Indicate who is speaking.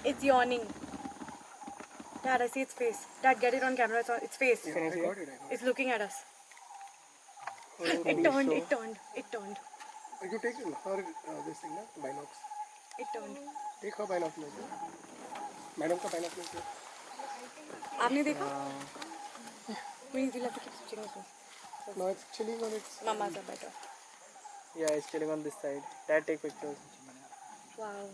Speaker 1: It's yawning. Dad, I see its face. Dad, get it on camera. Its face.
Speaker 2: Can I see it?
Speaker 1: It's looking at us.
Speaker 2: Oh,
Speaker 1: It turned. It turned. It turned.
Speaker 2: You take her this thing, na? Binocs.
Speaker 1: It turned.
Speaker 2: Take her binoculars. Madam का binoculars.
Speaker 1: आपने देखा? We will have to keep switching this one.
Speaker 2: No, it's chilling on its.
Speaker 1: Mamas are better.
Speaker 3: Yeah, it's chilling on this side. Dad, take pictures.
Speaker 1: Wow.